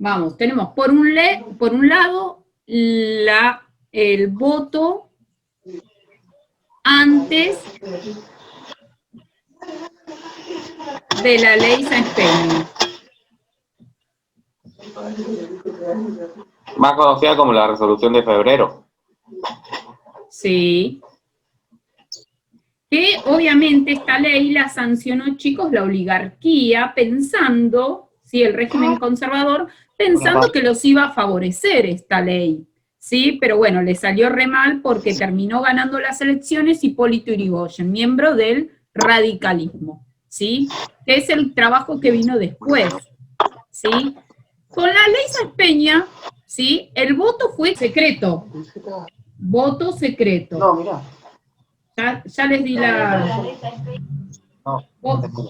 Vamos, tenemos por un lado el voto antes de la ley Sáenz Peña. Más conocida como la resolución de febrero. Sí. Que obviamente esta ley la sancionó, chicos, la oligarquía, pensando, sí, el régimen conservador, pensando que los iba a favorecer esta ley, ¿sí? Pero bueno, le salió re mal porque terminó ganando las elecciones Hipólito Yrigoyen, miembro del radicalismo, ¿sí? Que es el trabajo que vino después, ¿sí? Con la ley Sáenz Peña, ¿sí? El voto fue secreto. Voto secreto. No, mira. Ya les di la...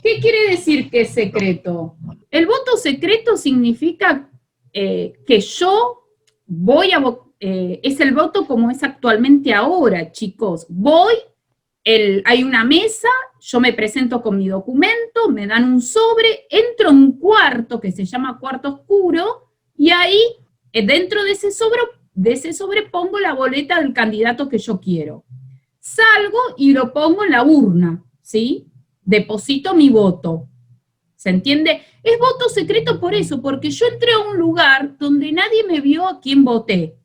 ¿Qué quiere decir que es secreto? El voto secreto significa que yo voy a es el voto como es actualmente ahora, chicos. Hay una mesa, yo me presento con mi documento, me dan un sobre, entro a un cuarto que se llama cuarto oscuro, y ahí, dentro de ese sobre pongo la boleta del candidato que yo quiero. Salgo y lo pongo en la urna, ¿sí? Deposito mi voto. ¿Se entiende? Es voto secreto por eso, porque yo entré a un lugar donde nadie me vio a quién voté.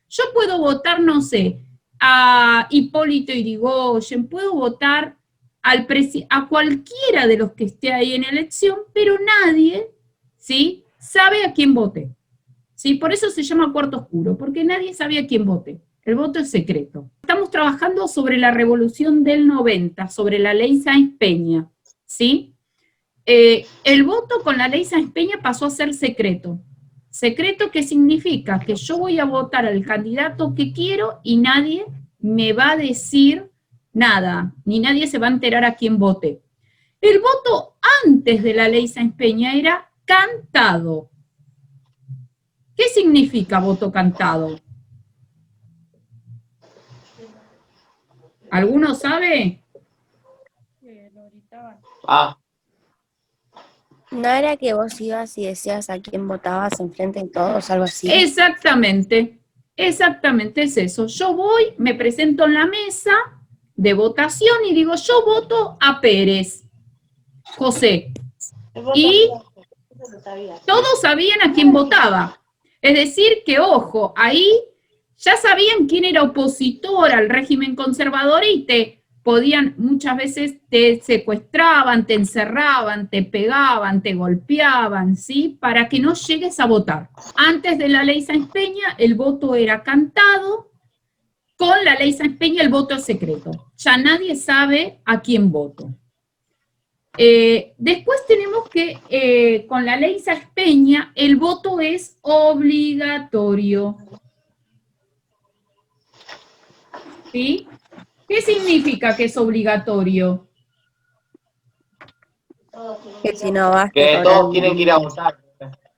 Yo puedo votar, no sé, a Hipólito Yrigoyen, puedo votar a cualquiera de los que esté ahí en elección, pero nadie, ¿sí?, sabe a quién voté. ¿Sí? Por eso se llama cuarto oscuro, porque nadie sabe a quién vote. El voto es secreto. Estamos trabajando sobre la revolución del 90, sobre la ley Sáenz Peña, ¿sí? El voto con la ley Sáenz Peña pasó a ser secreto. ¿Secreto qué significa? Que yo voy a votar al candidato que quiero y nadie me va a decir nada, ni nadie se va a enterar a quién vote. El voto antes de la ley Sáenz Peña era cantado. ¿Qué significa voto cantado? ¿Alguno sabe? Ah, ¿No era que vos ibas y decías a quién votabas enfrente de todos, algo así? Exactamente, exactamente es eso. Yo voy, me presento en la mesa de votación y digo, yo voto a Pérez, José. Y todos sabían a quién votaba. Es decir, que ojo, ahí ya sabían quién era opositor al régimen conservador y muchas veces te secuestraban, te encerraban, te pegaban, te golpeaban, ¿sí? Para que no llegues a votar. Antes de la ley Sáenz Peña, el voto era cantado. Con la ley Sáenz Peña, el voto es secreto. Ya nadie sabe a quién voto. Después tenemos que, con la ley Sáenz Peña, el voto es obligatorio. ¿Sí? ¿Qué significa que es obligatorio? Que si no vas, que todos tienen que ir a votar.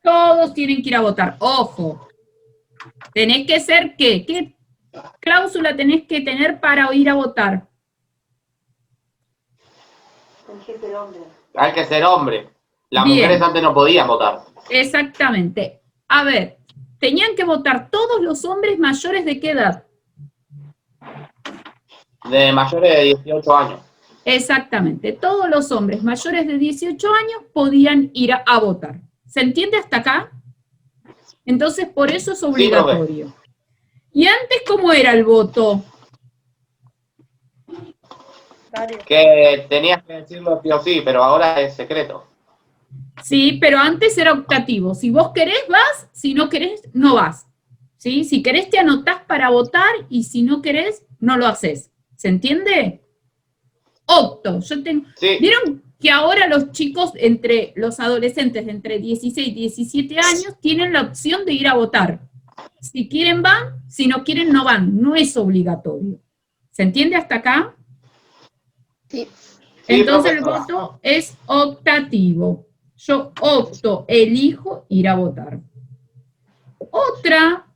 Todos tienen que ir a votar. Ojo, tenés que ser ¿qué cláusula tenés que tener para ir a votar? Hay que ser hombre. Las Bien. mujeres antes no podían votar. Exactamente. A ver, tenían que votar todos los hombres mayores ¿de qué edad? De mayores de 18 años. Exactamente. Todos los hombres mayores de 18 años podían ir a votar. ¿Se entiende hasta acá? Entonces, por eso es obligatorio. Sí, ¿y antes cómo era el voto? Que tenías que decirlo sí o sí, pero ahora es secreto. Sí, pero antes era optativo. Si vos querés, vas. Si no querés, no vas. ¿Sí? Si querés, te anotás para votar y si no querés, no lo haces. ¿Se entiende? Opto. Sí. ¿Vieron que ahora los chicos, los adolescentes de entre 16 y 17 años, tienen la opción de ir a votar? Si quieren van, si no quieren no van. No es obligatorio. ¿Se entiende hasta acá? Sí. Entonces el voto es optativo. Yo opto, elijo ir a votar. Otra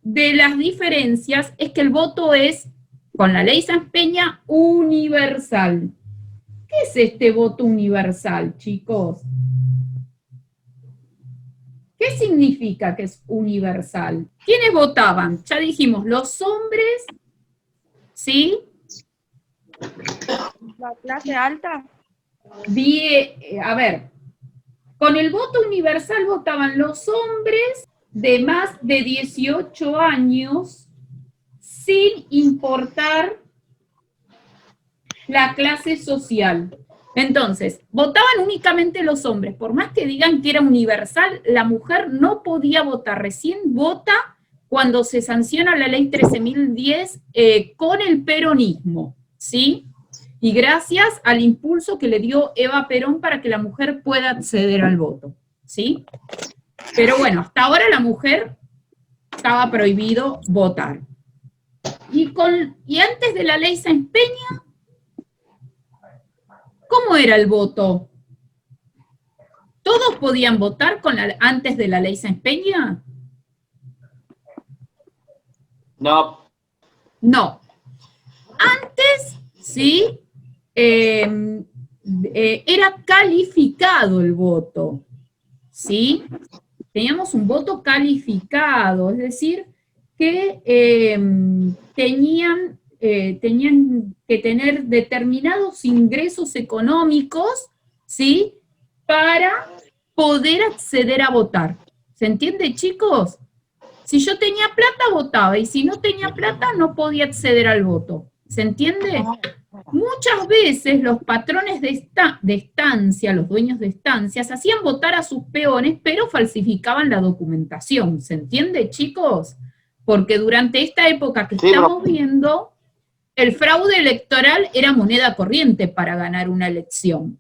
de las diferencias es que el voto es, con la ley Sáenz Peña, universal. ¿Qué es este voto universal, chicos? ¿Qué significa que es universal? ¿Quiénes votaban? Ya dijimos, los hombres, ¿sí? ¿La clase alta? A ver, con el voto universal votaban los hombres de más de 18 años sin importar la clase social. Entonces, votaban únicamente los hombres. Por más que digan que era universal, la mujer no podía votar. Recién vota cuando se sanciona la ley 13.010 con el peronismo, ¿sí? Y gracias al impulso que le dio Eva Perón para que la mujer pueda acceder al voto, ¿sí? Pero bueno, hasta ahora la mujer estaba prohibido votar. Y antes de la ley Sáenz Peña, ¿cómo era el voto? ¿Todos podían votar antes de la ley Sáenz Peña? No. No. Antes, sí, era calificado el voto, ¿sí? Teníamos un voto calificado, es decir, que tenían que tener determinados ingresos económicos, ¿sí? Para poder acceder a votar. ¿Se entiende, chicos? Si yo tenía plata, votaba, y si no tenía plata, no podía acceder al voto. ¿Se entiende? Muchas veces los patrones de estancia, los dueños de estancias, hacían votar a sus peones, pero falsificaban la documentación. ¿Se entiende, chicos? Porque durante esta época que estamos viendo, el fraude electoral era moneda corriente para ganar una elección.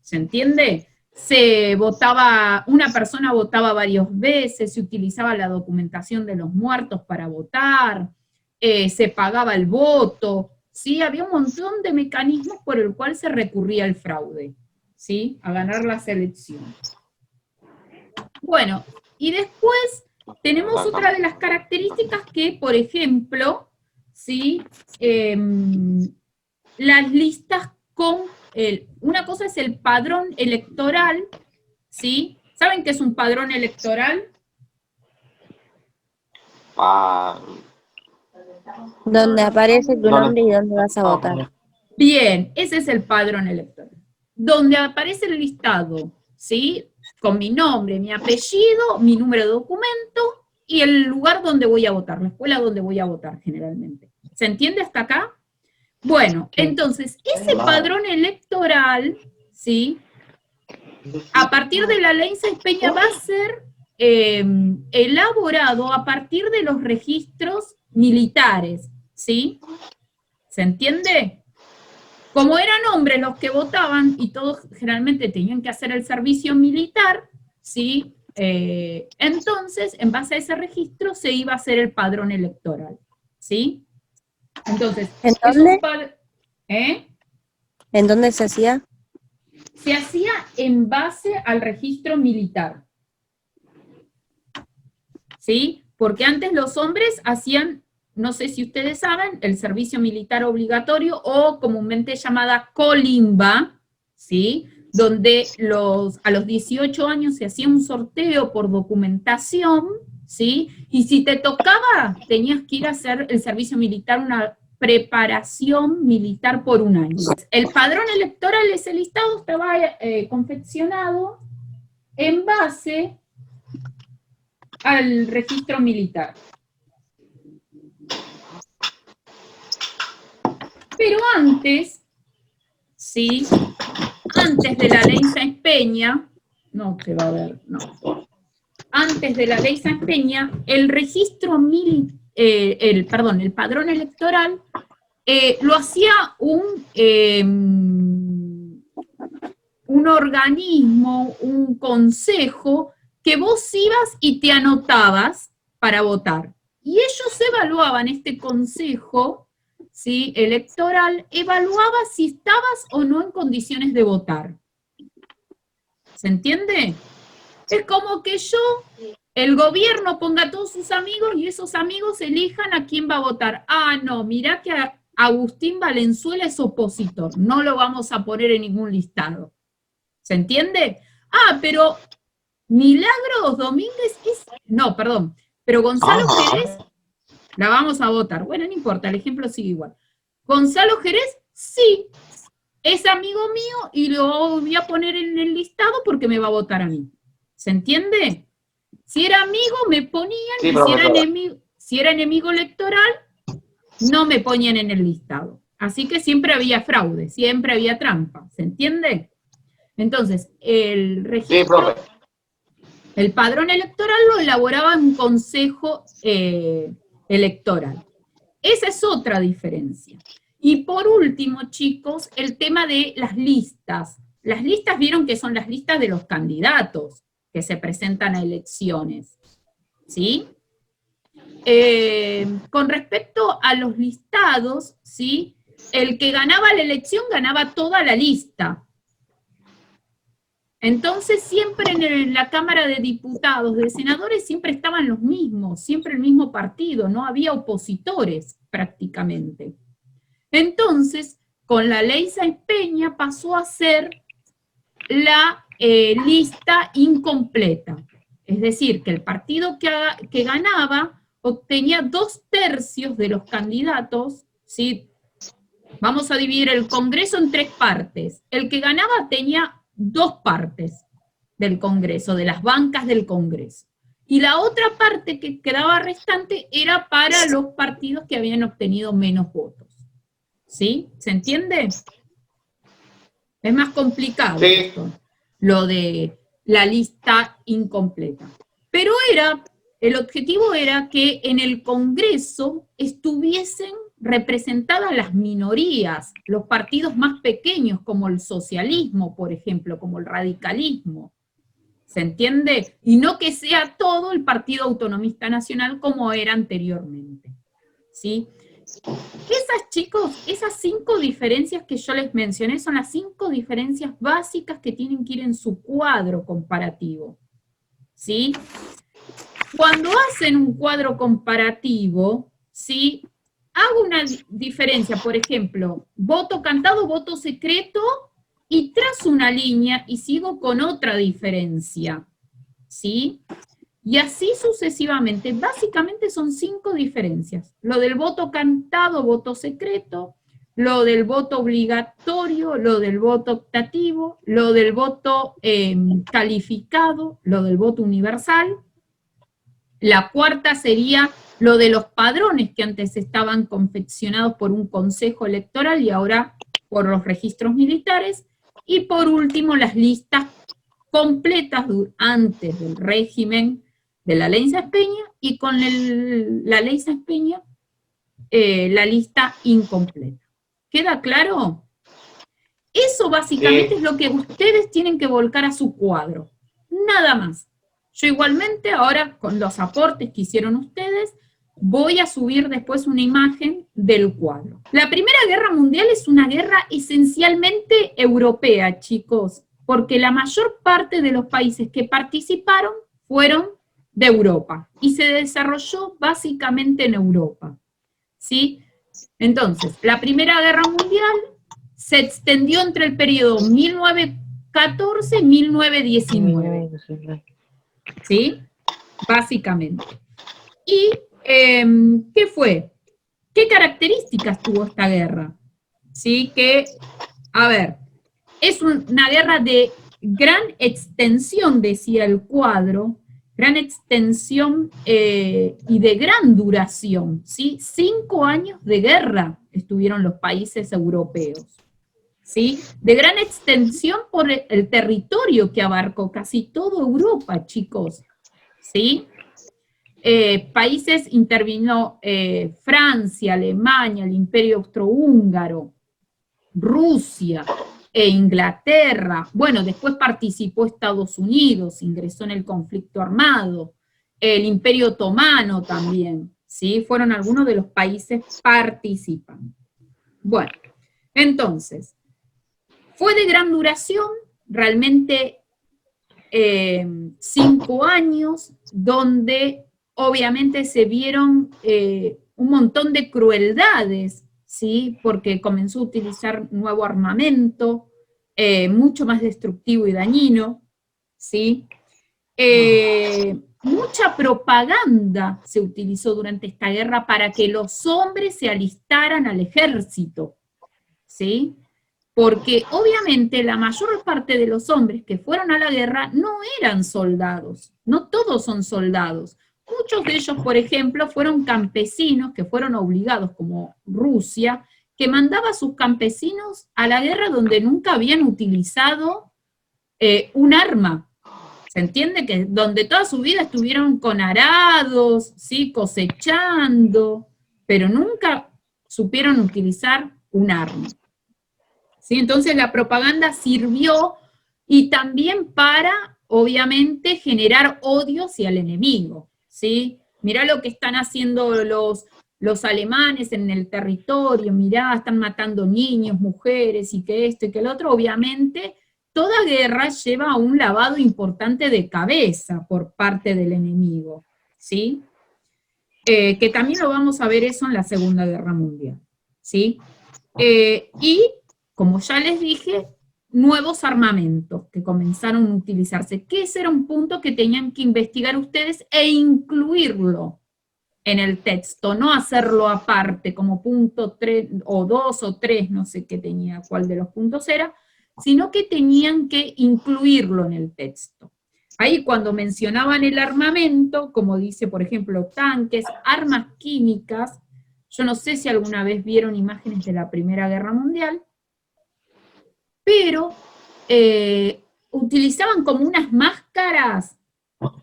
¿Se entiende? Una persona votaba varias veces, se utilizaba la documentación de los muertos para votar, se pagaba el voto, ¿sí? Había un montón de mecanismos por el cual se recurría al fraude, ¿sí? A ganar las elecciones. Bueno, y después tenemos otra de las características que, por ejemplo, ¿sí? Las listas con una cosa es el padrón electoral, ¿sí? ¿Saben qué es un padrón electoral? Donde aparece tu nombre y dónde vas a votar. Bien, ese es el padrón electoral. Donde aparece el listado, ¿sí? Con mi nombre, mi apellido, mi número de documento y el lugar donde voy a votar, la escuela donde voy a votar generalmente. ¿Se entiende hasta acá? Bueno, entonces, ese padrón electoral, ¿sí? A partir de la ley Sáenz Peña va a ser elaborado a partir de los registros militares, ¿sí? ¿Se entiende? Como eran hombres los que votaban y todos generalmente tenían que hacer el servicio militar, ¿sí? Entonces, en base a ese registro se iba a hacer el padrón electoral, ¿sí? Entonces, ¿En dónde? ¿En dónde se hacía? Se hacía en base al registro militar, ¿sí? Porque antes los hombres hacían, no sé si ustedes saben, el servicio militar obligatorio o comúnmente llamada colimba, ¿sí? Donde a los 18 años se hacía un sorteo por documentación, ¿sí? Y si te tocaba, tenías que ir a hacer el servicio militar, una preparación militar por un año. El padrón electoral, ese listado estaba confeccionado en base al registro militar. Pero antes, ¿sí? Antes de la ley Sáenz Peña, no, que va a haber, no. Antes de la ley Sáenz Peña, el registro militar, el padrón electoral, lo hacía un organismo, un consejo, que vos ibas y te anotabas para votar. Y ellos evaluaban, este consejo, ¿sí? Electoral, evaluaba si estabas o no en condiciones de votar. ¿Se entiende? Es como que el gobierno ponga a todos sus amigos y esos amigos elijan a quién va a votar. Ah, no, mirá que Agustín Valenzuela es opositor, no lo vamos a poner en ningún listado. ¿Se entiende? Ah, pero Milagros Domínguez no, perdón, pero Gonzalo Jerez la vamos a votar. Bueno, no importa, el ejemplo sigue igual. Gonzalo Jerez, sí, es amigo mío y lo voy a poner en el listado porque me va a votar a mí. ¿Se entiende? Si era amigo, me ponían, sí, y si era enemigo electoral, no me ponían en el listado. Así que siempre había fraude, siempre había trampa. ¿Se entiende? Entonces, el registro, sí, el padrón electoral lo elaboraba un consejo electoral. Esa es otra diferencia. Y por último, chicos, el tema de las listas. Las listas, vieron que son las listas de los candidatos que se presentan a elecciones, ¿sí? Con respecto a los listados, ¿sí? El que ganaba la elección ganaba toda la lista. Entonces siempre en la Cámara de Diputados, de Senadores, siempre estaban los mismos, siempre el mismo partido, no había opositores prácticamente. Entonces, con la ley Sáenz Peña pasó a ser la lista incompleta. Es decir, que el partido que ganaba obtenía 2/3 de los candidatos, ¿sí? Vamos a dividir el Congreso en 3 partes. El que ganaba tenía 2 partes del Congreso, de las bancas del Congreso. Y la otra parte que quedaba restante era para los partidos que habían obtenido menos votos. ¿Sí? ¿Se entiende? Es más complicado, sí, esto, lo de la lista incompleta. Pero el objetivo era que en el Congreso estuviesen representadas las minorías, los partidos más pequeños, como el socialismo, por ejemplo, como el radicalismo. ¿Se entiende? Y no que sea todo el Partido Autonomista Nacional como era anteriormente. ¿Sí? Chicos, esas 5 diferencias que yo les mencioné son las 5 diferencias básicas que tienen que ir en su cuadro comparativo. ¿Sí? Cuando hacen un cuadro comparativo, ¿sí? Hago una diferencia, por ejemplo, voto cantado, voto secreto, y trazo una línea y sigo con otra diferencia, ¿sí? Y así sucesivamente. Básicamente son 5 diferencias. Lo del voto cantado, voto secreto, lo del voto obligatorio, lo del voto optativo, lo del voto calificado, lo del voto universal. La cuarta sería lo de los padrones que antes estaban confeccionados por un consejo electoral y ahora por los registros militares. Y por último, las listas completas antes del régimen de la ley Sáenz Peña y con la ley Sáenz Peña la lista incompleta. ¿Queda claro? Eso básicamente es lo que ustedes tienen que volcar a su cuadro. Nada más. Yo igualmente ahora con los aportes que hicieron ustedes voy a subir después una imagen del cuadro. La Primera Guerra Mundial es una guerra esencialmente europea, chicos, porque la mayor parte de los países que participaron fueron de Europa y se desarrolló básicamente en Europa, ¿sí? Entonces, la Primera Guerra Mundial se extendió entre el periodo 1914 y 1919, ¿sí? Básicamente. ¿Y qué fue? ¿Qué características tuvo esta guerra? ¿Sí? Que, a ver, es una guerra de gran extensión, decía el cuadro, gran extensión y de gran duración, ¿sí? 5 años de guerra estuvieron los países europeos, ¿sí? De gran extensión por el territorio que abarcó casi toda Europa, chicos, ¿sí? Países intervino Francia, Alemania, el Imperio Austrohúngaro, Rusia e Inglaterra. Bueno, después participó Estados Unidos, ingresó en el conflicto armado, el Imperio Otomano también, ¿sí? Fueron algunos de los países participantes. Bueno, entonces, fue de gran duración, realmente 5 años, donde obviamente se vieron un montón de crueldades, ¿sí? Porque comenzó a utilizar nuevo armamento, mucho más destructivo y dañino, ¿sí? Mucha propaganda se utilizó durante esta guerra para que los hombres se alistaran al ejército, ¿sí? Porque obviamente la mayor parte de los hombres que fueron a la guerra no eran soldados, no todos son soldados. Muchos de ellos, por ejemplo, fueron campesinos que fueron obligados, como Rusia, que mandaba a sus campesinos a la guerra donde nunca habían utilizado un arma. ¿Se entiende? Que donde toda su vida estuvieron con arados, ¿sí? Cosechando, pero nunca supieron utilizar un arma. ¿Sí? Entonces la propaganda sirvió y también para, obviamente, generar odio hacia el enemigo, ¿sí? Mirá lo que están haciendo los alemanes en el territorio, mirá, están matando niños, mujeres, y que esto y que el otro. Obviamente, toda guerra lleva a un lavado importante de cabeza por parte del enemigo, ¿sí? Que también lo vamos a ver eso en la Segunda Guerra Mundial, ¿sí? Y como ya les dije, nuevos armamentos que comenzaron a utilizarse, que ese era un punto que tenían que investigar ustedes e incluirlo en el texto, no hacerlo aparte como punto 3 o 2 o 3, no sé qué tenía, cuál de los puntos era, sino que tenían que incluirlo en el texto. Ahí cuando mencionaban el armamento, como dice por ejemplo tanques, armas químicas, yo no sé si alguna vez vieron imágenes de la Primera Guerra Mundial, pero utilizaban como unas máscaras,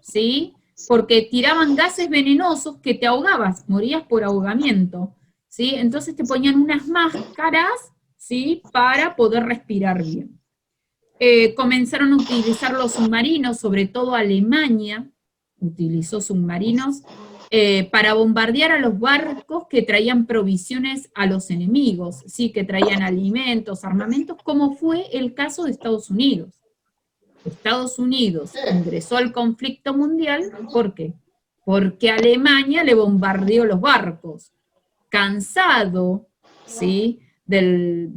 ¿sí? Porque tiraban gases venenosos que te ahogabas, morías por ahogamiento, ¿sí? Entonces te ponían unas máscaras, ¿sí? Para poder respirar bien. Comenzaron a utilizar los submarinos, sobre todo Alemania utilizó submarinos para bombardear a los barcos que traían provisiones a los enemigos, ¿sí? Que traían alimentos, armamentos, como fue el caso de Estados Unidos. Estados Unidos ingresó al conflicto mundial, ¿por qué? Porque Alemania le bombardeó los barcos. Cansado, ¿sí? de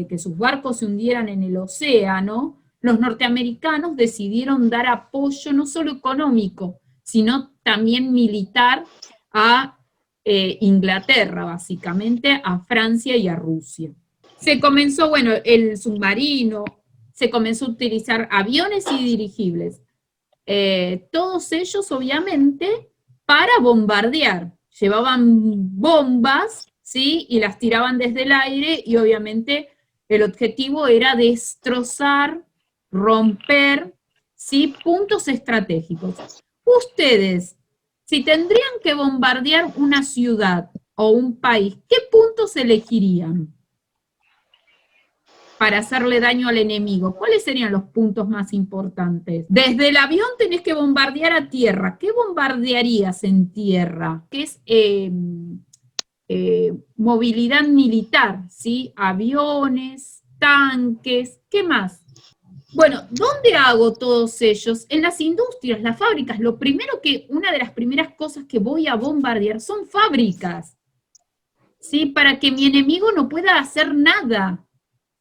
que sus barcos se hundieran en el océano, los norteamericanos decidieron dar apoyo no solo económico, sino también militar a Inglaterra, básicamente, a Francia y a Rusia. Se comenzó, bueno, el submarino, se comenzó a utilizar aviones y dirigibles, todos ellos obviamente para bombardear, llevaban bombas, ¿sí? Y las tiraban desde el aire y obviamente el objetivo era destrozar, romper, ¿sí? Puntos estratégicos. Ustedes, si tendrían que bombardear una ciudad o un país, ¿qué puntos elegirían para hacerle daño al enemigo? ¿Cuáles serían los puntos más importantes? Desde el avión tenés que bombardear a tierra. ¿Qué bombardearías en tierra? ¿Qué es movilidad militar? ¿Sí? Aviones, tanques, ¿qué más? Bueno, ¿dónde hago todos ellos? En las industrias, las fábricas. Una de las primeras cosas que voy a bombardear son fábricas, ¿sí? Para que mi enemigo no pueda hacer nada,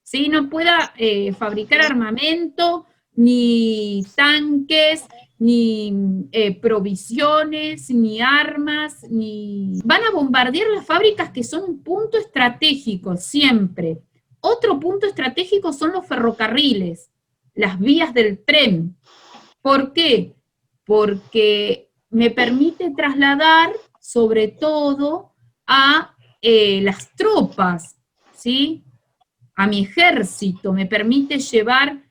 ¿sí? No pueda fabricar armamento, ni tanques, ni provisiones, ni armas, ni... Van a bombardear las fábricas que son un punto estratégico, siempre. Otro punto estratégico son los ferrocarriles, las vías del tren. ¿Por qué? Porque me permite trasladar, sobre todo, a las tropas, ¿sí? A mi ejército, me permite llevar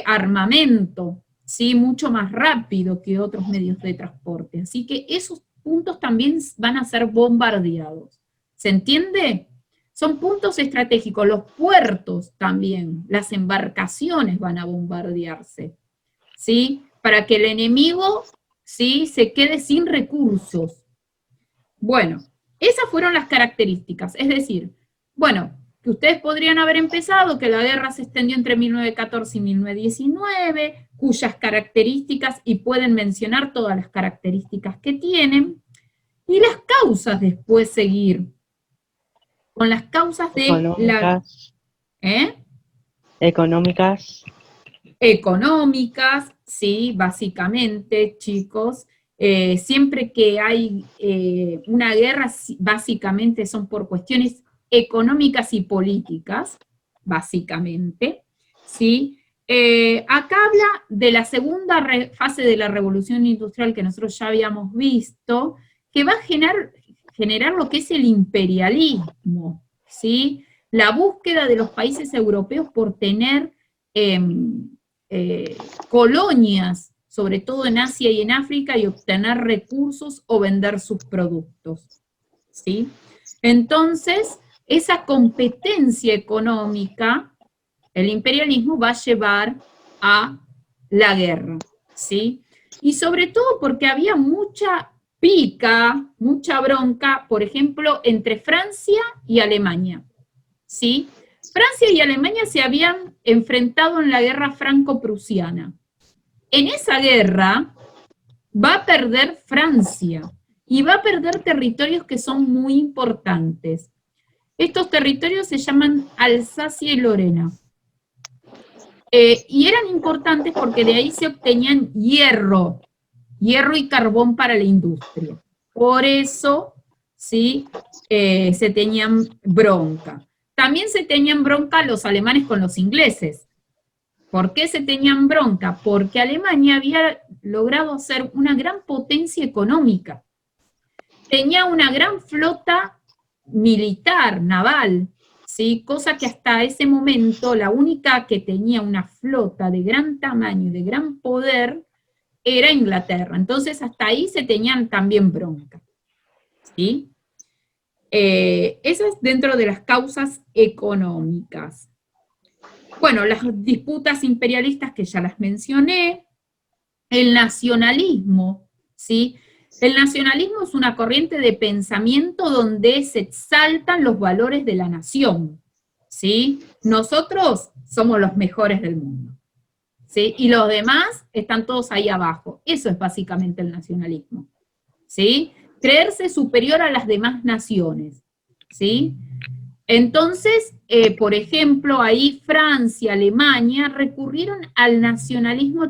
armamento, ¿sí? Mucho más rápido que otros medios de transporte. Así que esos puntos también van a ser bombardeados. ¿Se entiende? Son puntos estratégicos. Los puertos también, las embarcaciones van a bombardearse, ¿sí? Para que el enemigo, ¿sí? Se quede sin recursos. Bueno, esas fueron las características. Es decir, bueno, que ustedes podrían haber empezado, que la guerra se extendió entre 1914 y 1919, cuyas características, y pueden mencionar todas las características que tienen, y las causas después seguir, con las causas de económicas. económicas, ¿sí? Básicamente, chicos. Siempre que hay una guerra, básicamente son por cuestiones económicas y políticas, básicamente, ¿sí? Acá habla de la segunda fase de la revolución industrial que nosotros ya habíamos visto, que va a generar lo que es el imperialismo, ¿sí? La búsqueda de los países europeos por tener colonias, sobre todo en Asia y en África, y obtener recursos o vender sus productos, ¿sí? Entonces, esa competencia económica, el imperialismo va a llevar a la guerra, ¿sí? Y sobre todo porque había mucha pica, mucha bronca, por ejemplo, entre Francia y Alemania, ¿sí? Francia y Alemania se habían enfrentado en la guerra franco-prusiana. En esa guerra va a perder Francia y va a perder territorios que son muy importantes. Estos territorios se llaman Alsacia y Lorena. Y eran importantes porque de ahí se obtenían hierro y carbón para la industria. Por eso, ¿sí? Se tenían bronca. También se tenían bronca los alemanes con los ingleses. ¿Por qué se tenían bronca? Porque Alemania había logrado ser una gran potencia económica. Tenía una gran flota militar, naval, ¿sí? Cosa que hasta ese momento la única que tenía una flota de gran tamaño y de gran poder era Inglaterra. Entonces hasta ahí se tenían también bronca, ¿sí? Eso es dentro de las causas económicas. Bueno, las disputas imperialistas que ya las mencioné, el nacionalismo, ¿sí? El nacionalismo es una corriente de pensamiento donde se exaltan los valores de la nación, ¿sí? Nosotros somos los mejores del mundo, ¿sí? Y los demás están todos ahí abajo. Eso es básicamente el nacionalismo, ¿sí? Creerse superior a las demás naciones, ¿sí? Entonces, por ejemplo, ahí Francia, Alemania recurrieron al nacionalismo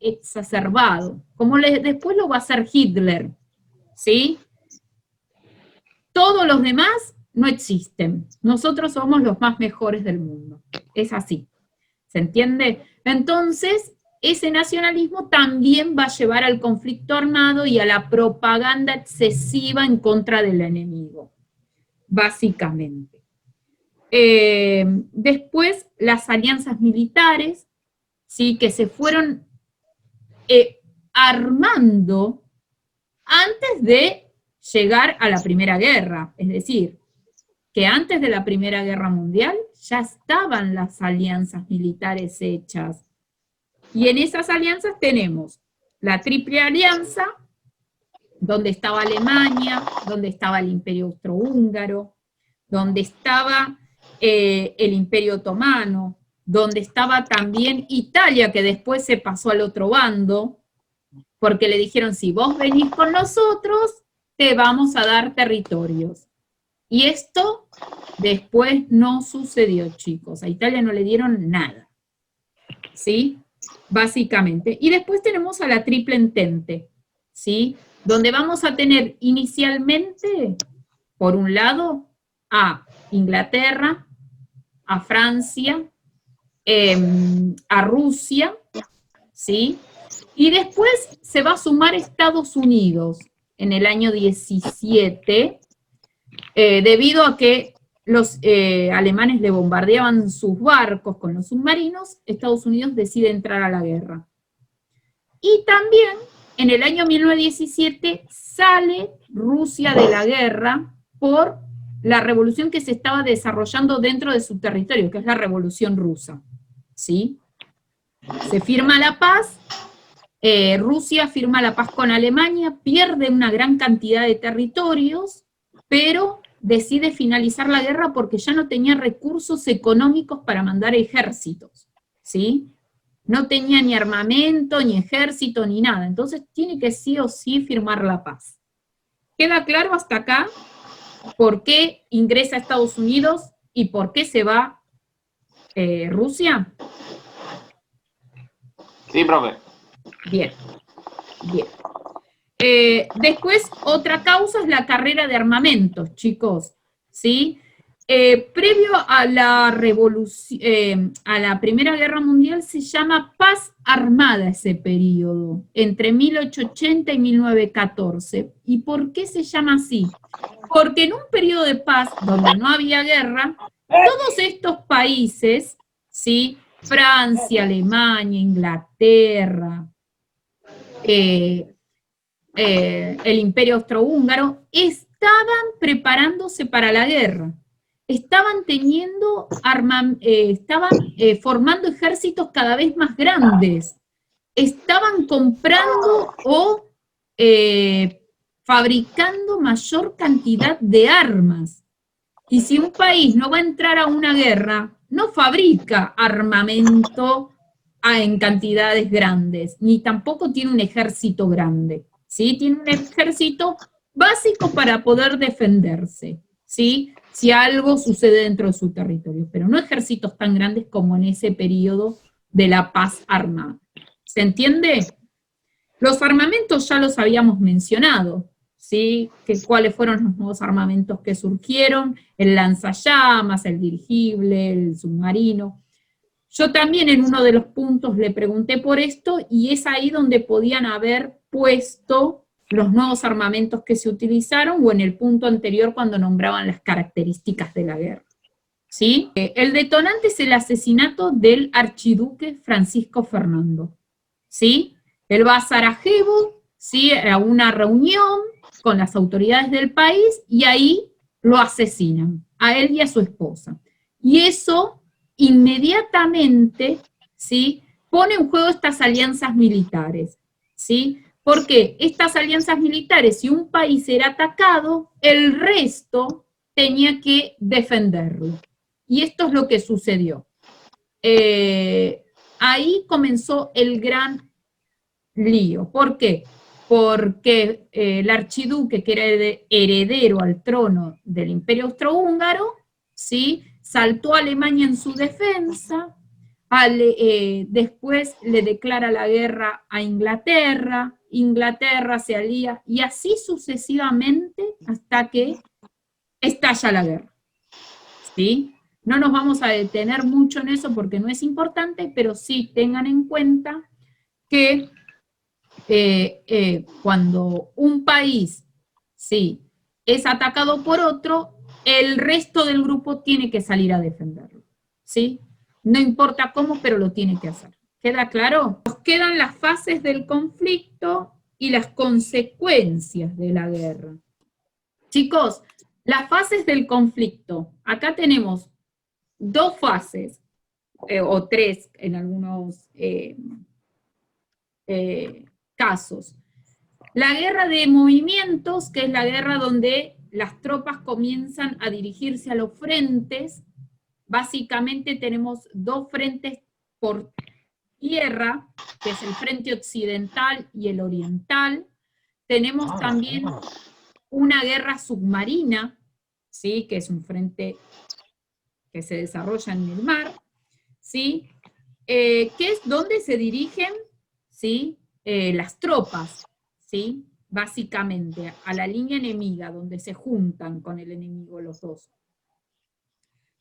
exacerbado, como después lo va a hacer Hitler, ¿sí? Todos los demás no existen, nosotros somos los más mejores del mundo, es así, ¿se entiende? Entonces, ese nacionalismo también va a llevar al conflicto armado y a la propaganda excesiva en contra del enemigo, básicamente. Después, las alianzas militares, ¿sí? Que se fueron armando antes de llegar a la Primera Guerra. Es decir, que antes de la Primera Guerra Mundial ya estaban las alianzas militares hechas. Y en esas alianzas tenemos la Triple Alianza, donde estaba Alemania, donde estaba el Imperio Austrohúngaro, donde estaba el Imperio Otomano, donde estaba también Italia, que después se pasó al otro bando, porque le dijeron, si vos venís con nosotros, te vamos a dar territorios. Y esto después no sucedió, chicos. A Italia no le dieron nada, ¿sí? Básicamente. Y después tenemos a la Triple Entente, ¿sí? Donde vamos a tener inicialmente, por un lado, a Inglaterra, a Francia, a Rusia, ¿sí? Y después se va a sumar Estados Unidos en el año 17, debido a que los alemanes le bombardeaban sus barcos con los submarinos, Estados Unidos decide entrar a la guerra. Y también en el año 1917 sale Rusia de la guerra por la revolución que se estaba desarrollando dentro de su territorio, que es la Revolución Rusa, ¿sí? Se firma la paz, Rusia firma la paz con Alemania, pierde una gran cantidad de territorios, pero decide finalizar la guerra porque ya no tenía recursos económicos para mandar ejércitos, ¿sí? No tenía ni armamento, ni ejército, ni nada, entonces tiene que sí o sí firmar la paz. ¿Queda claro hasta acá por qué ingresa a Estados Unidos y por qué se va Rusia? Sí, profe. Bien, bien. Después, otra causa es la carrera de armamentos, chicos, ¿sí? Previo a la revolución, a la Primera Guerra Mundial se llama paz armada ese periodo, entre 1880 y 1914. ¿Y por qué se llama así? Porque en un periodo de paz, donde no había guerra, todos estos países, ¿sí? Francia, Alemania, Inglaterra, el Imperio Austrohúngaro, estaban preparándose para la guerra. Estaban formando ejércitos cada vez más grandes. Estaban comprando o fabricando mayor cantidad de armas. Y si un país no va a entrar a una guerra, no fabrica armamento en cantidades grandes, ni tampoco tiene un ejército grande, ¿sí? Tiene un ejército básico para poder defenderse, ¿sí? Si algo sucede dentro de su territorio, pero no ejércitos tan grandes como en ese periodo de la paz armada. ¿Se entiende? Los armamentos ya los habíamos mencionado, ¿sí? ¿Cuáles fueron los nuevos armamentos que surgieron? El lanzallamas, el dirigible, el submarino. Yo también en uno de los puntos le pregunté por esto y es ahí donde podían haber puesto los nuevos armamentos que se utilizaron o en el punto anterior cuando nombraban las características de la guerra. ¿Sí? El detonante es el asesinato del archiduque Francisco Fernando. ¿Sí? Él va a Sarajevo, ¿sí? A una reunión con las autoridades del país y ahí lo asesinan, a él y a su esposa. Y eso inmediatamente, ¿sí? Pone en juego estas alianzas militares, ¿sí? Porque estas alianzas militares, si un país era atacado, el resto tenía que defenderlo. Y esto es lo que sucedió. Ahí comenzó el gran lío. ¿Por qué? Porque el archiduque, que era heredero al trono del Imperio Austrohúngaro, ¿sí? Saltó a Alemania en su defensa, después le declara la guerra a Inglaterra, Inglaterra se alía, y así sucesivamente hasta que estalla la guerra. ¿Sí? No nos vamos a detener mucho en eso porque no es importante, pero sí tengan en cuenta que cuando un país, sí, es atacado por otro, el resto del grupo tiene que salir a defenderlo, ¿sí? No importa cómo, pero lo tiene que hacer. ¿Queda claro? Nos quedan las fases del conflicto y las consecuencias de la guerra. Chicos, las fases del conflicto. Acá tenemos dos fases, o tres en algunos casos. La guerra de movimientos, que es la guerra donde las tropas comienzan a dirigirse a los frentes. Básicamente tenemos dos frentes por tierra, que es el frente occidental y el oriental. Tenemos también una guerra submarina, ¿sí? Que es un frente que se desarrolla en el mar, ¿sí? Que es donde se dirigen, ¿sí? Las tropas, ¿sí? Básicamente, a la línea enemiga, donde se juntan con el enemigo los dos.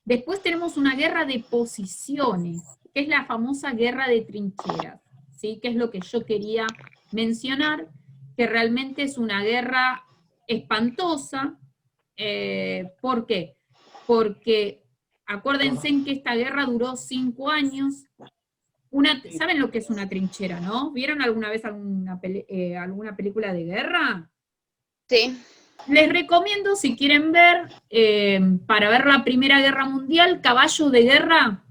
Después tenemos una guerra de posiciones, que es la famosa guerra de trincheras, ¿sí? Que es lo que yo quería mencionar, que realmente es una guerra espantosa. ¿Por qué? Porque acuérdense en que esta guerra duró 5 años. ¿Saben lo que es una trinchera, no? ¿Vieron alguna vez alguna película de guerra? Sí. Les recomiendo, si quieren ver, para ver la Primera Guerra Mundial, Caballo de Guerra,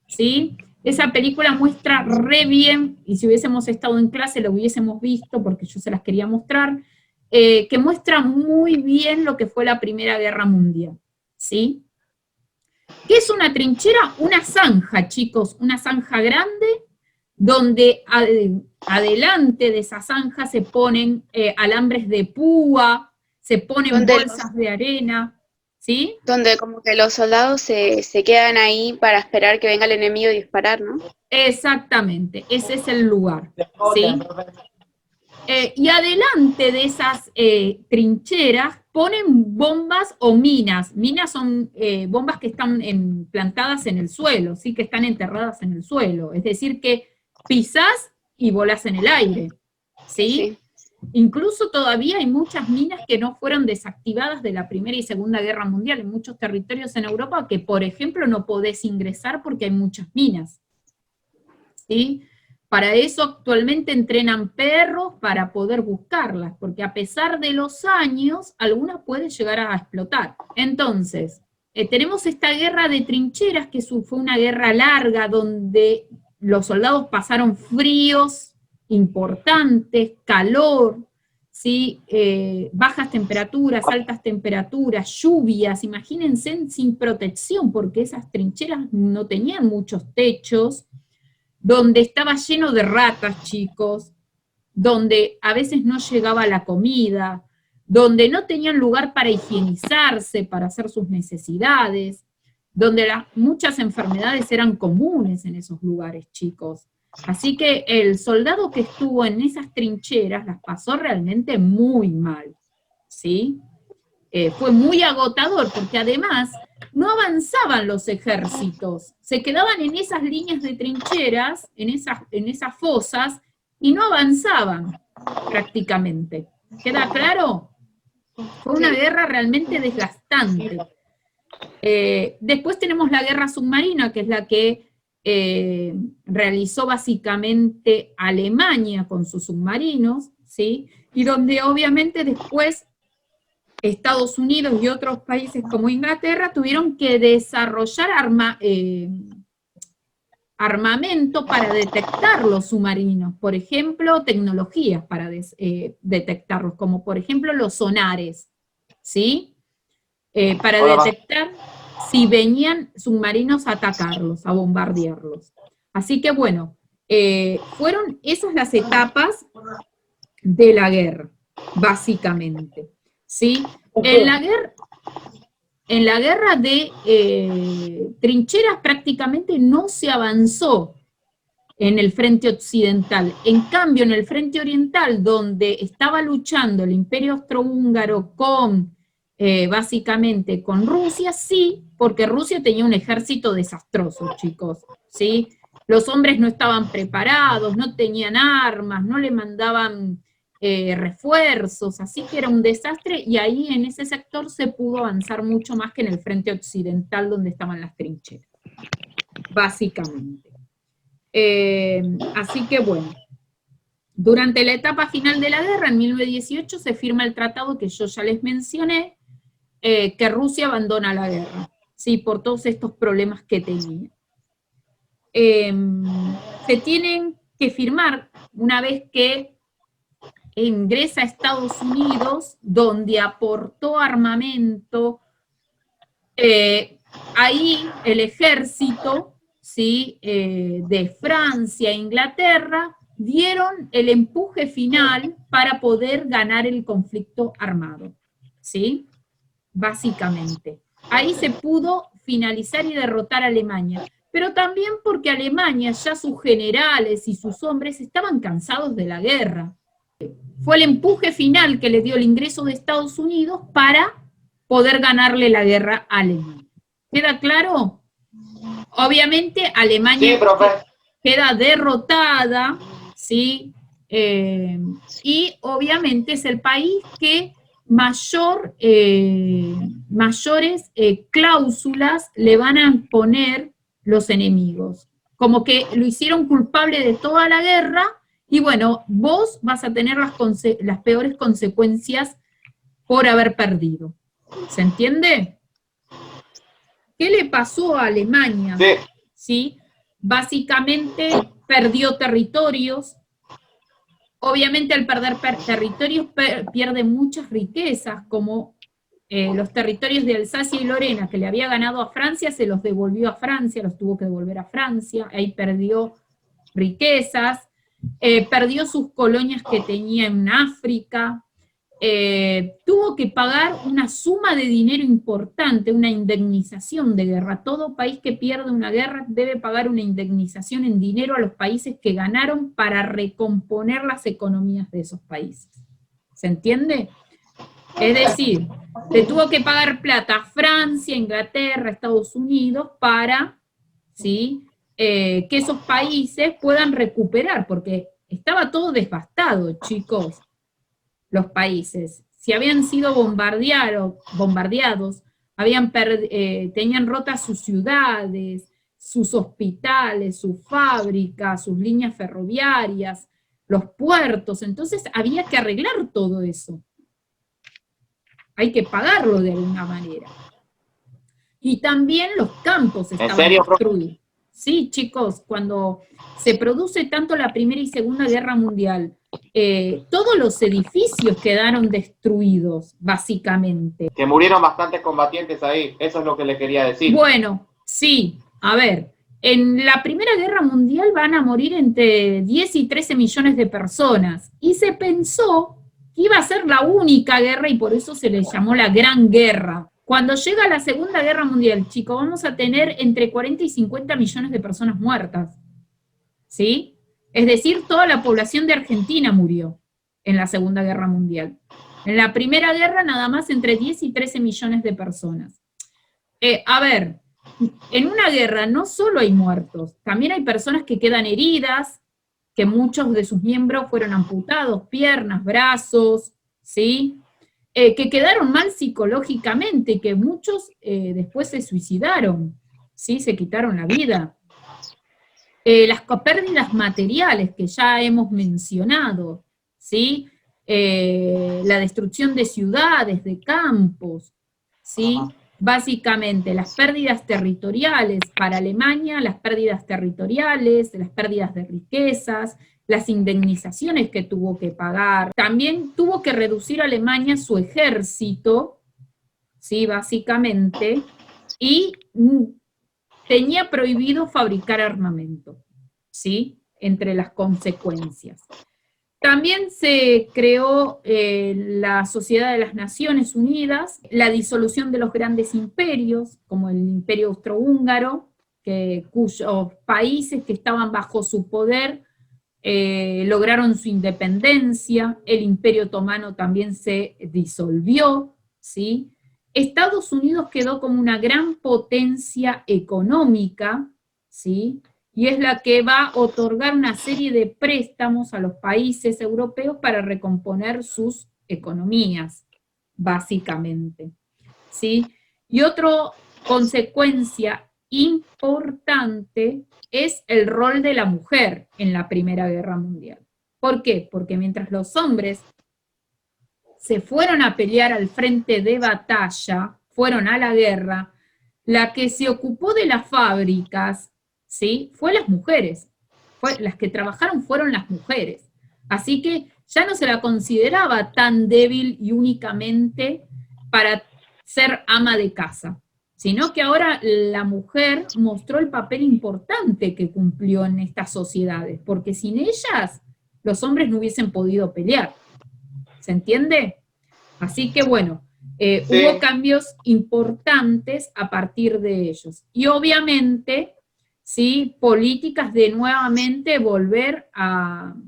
¿sí? Esa película muestra re bien, y si hubiésemos estado en clase lo hubiésemos visto, porque yo se las quería mostrar, que muestra muy bien lo que fue la Primera Guerra Mundial, ¿sí? ¿Qué es una trinchera? Una zanja, chicos, una zanja grande, donde adelante de esa zanja se ponen alambres de púa, se ponen bolsas de arena, ¿sí? Donde como que los soldados se quedan ahí para esperar que venga el enemigo y disparar, ¿no? Exactamente, ese es el lugar, ¿sí? Y adelante de esas trincheras ponen bombas o minas. Minas son bombas que están plantadas en el suelo, ¿sí? Que están enterradas en el suelo. Es decir, que pisás y volás en el aire, ¿sí? Incluso todavía hay muchas minas que no fueron desactivadas de la Primera y Segunda Guerra Mundial en muchos territorios en Europa que, por ejemplo, no podés ingresar porque hay muchas minas, ¿sí? Para eso actualmente entrenan perros para poder buscarlas, porque a pesar de los años, algunas pueden llegar a explotar. Entonces, tenemos esta guerra de trincheras, que fue una guerra larga, donde los soldados pasaron fríos importantes, calor, ¿sí? Bajas temperaturas, altas temperaturas, lluvias, imagínense sin protección, porque esas trincheras no tenían muchos techos, donde estaba lleno de ratas, chicos, donde a veces no llegaba la comida, donde no tenían lugar para higienizarse, para hacer sus necesidades, donde muchas enfermedades eran comunes en esos lugares, chicos. Así que el soldado que estuvo en esas trincheras las pasó realmente muy mal, ¿sí? Fue muy agotador, porque además no avanzaban los ejércitos, se quedaban en esas líneas de trincheras, en esas fosas, y no avanzaban prácticamente. ¿Queda claro? Fue una guerra realmente desgastante. Después tenemos la guerra submarina, que es la que realizó básicamente Alemania con sus submarinos, ¿sí? Y donde obviamente después Estados Unidos y otros países como Inglaterra tuvieron que desarrollar armamento para detectar los submarinos, por ejemplo, tecnologías para detectarlos, como por ejemplo los sonares, ¿sí? Para detectar si venían submarinos a atacarlos, a bombardearlos. Así que bueno, fueron esas las etapas de la guerra, básicamente, ¿sí? En la guerra de trincheras prácticamente no se avanzó en el frente occidental. En cambio, en el frente oriental, donde estaba luchando el Imperio Austrohúngaro con, básicamente, con Rusia, sí, porque Rusia tenía un ejército desastroso, chicos, ¿sí? Los hombres no estaban preparados, no tenían armas, no le mandaban refuerzos, así que era un desastre, y ahí en ese sector se pudo avanzar mucho más que en el frente occidental donde estaban las trincheras, básicamente. Así que bueno, durante la etapa final de la guerra, en 1918, se firma el tratado que yo ya les mencioné, que Rusia abandona la guerra, ¿sí? Por todos estos problemas que tenía. Se tienen que firmar una vez que ingresa a Estados Unidos, donde aportó armamento. Ahí el ejército, ¿sí? De Francia e Inglaterra dieron el empuje final para poder ganar el conflicto armado, ¿sí? Básicamente. Ahí se pudo finalizar y derrotar a Alemania, pero también porque Alemania, ya sus generales y sus hombres estaban cansados de la guerra. Fue el empuje final que le dio el ingreso de Estados Unidos para poder ganarle la guerra a Alemania. ¿Queda claro? Obviamente Alemania queda derrotada, ¿sí? Y obviamente es el país que mayores cláusulas le van a poner los enemigos. Como que lo hicieron culpable de toda la guerra, y bueno, vos vas a tener las peores consecuencias por haber perdido. ¿Se entiende? ¿Qué le pasó a Alemania? Sí. ¿Sí? Básicamente perdió territorios. Obviamente al perder territorios pierde muchas riquezas, como los territorios de Alsacia y Lorena que le había ganado a Francia, se los devolvió a Francia, los tuvo que devolver a Francia, ahí perdió riquezas. Perdió sus colonias que tenía en África, tuvo que pagar una suma de dinero importante, una indemnización de guerra. Todo país que pierde una guerra debe pagar una indemnización en dinero a los países que ganaron para recomponer las economías de esos países. ¿Se entiende? Es decir, le tuvo que pagar plata a Francia, Inglaterra, Estados Unidos para, ¿sí?, que esos países puedan recuperar, porque estaba todo devastado, chicos, los países. Si habían sido bombardeados, tenían rotas sus ciudades, sus hospitales, sus fábricas, sus líneas ferroviarias, los puertos, entonces había que arreglar todo eso. Hay que pagarlo de alguna manera. Y también los campos estaban destruidos. Sí, chicos, cuando se produce tanto la Primera y Segunda Guerra Mundial, todos los edificios quedaron destruidos, básicamente. Que murieron bastantes combatientes ahí, eso es lo que le quería decir. Bueno, sí, a ver, en la Primera Guerra Mundial van a morir entre 10 y 13 millones de personas, y se pensó que iba a ser la única guerra, y por eso se le llamó la Gran Guerra. Cuando llega la Segunda Guerra Mundial, chicos, vamos a tener entre 40 y 50 millones de personas muertas, ¿sí? Es decir, toda la población de Argentina murió en la Segunda Guerra Mundial. En la Primera Guerra, nada más entre 10 y 13 millones de personas. A ver, en una guerra no solo hay muertos, también hay personas que quedan heridas, que muchos de sus miembros fueron amputados, piernas, brazos, ¿sí?, que quedaron mal psicológicamente, que muchos después se suicidaron, ¿sí?, se quitaron la vida. Las pérdidas materiales que ya hemos mencionado, ¿sí?, la destrucción de ciudades, de campos, ¿sí?, básicamente las pérdidas territoriales para Alemania, las pérdidas territoriales, las pérdidas de riquezas, las indemnizaciones que tuvo que pagar. También tuvo que reducir Alemania su ejército, ¿sí?, básicamente, y tenía prohibido fabricar armamento, ¿sí?, entre las consecuencias. También se creó la Sociedad de las Naciones Unidas, la disolución de los grandes imperios, como el Imperio Austrohúngaro, cuyos países que estaban bajo su poder lograron su independencia. El Imperio Otomano también se disolvió, ¿sí? Estados Unidos quedó como una gran potencia económica, ¿sí?, y es la que va a otorgar una serie de préstamos a los países europeos para recomponer sus economías, básicamente, ¿sí? Y otra consecuencia importante es el rol de la mujer en la Primera Guerra Mundial. ¿Por qué? Porque mientras los hombres se fueron a pelear al frente de batalla, fueron a la guerra, la que se ocupó de las fábricas, ¿sí?, fue las mujeres. Las que trabajaron fueron las mujeres. Así que ya no se la consideraba tan débil y únicamente para ser ama de casa, sino que ahora la mujer mostró el papel importante que cumplió en estas sociedades, porque sin ellas los hombres no hubiesen podido pelear. ¿Se entiende? Así que bueno, sí, hubo cambios importantes a partir de ellos. Y obviamente, ¿sí?, políticas de nuevamente volver al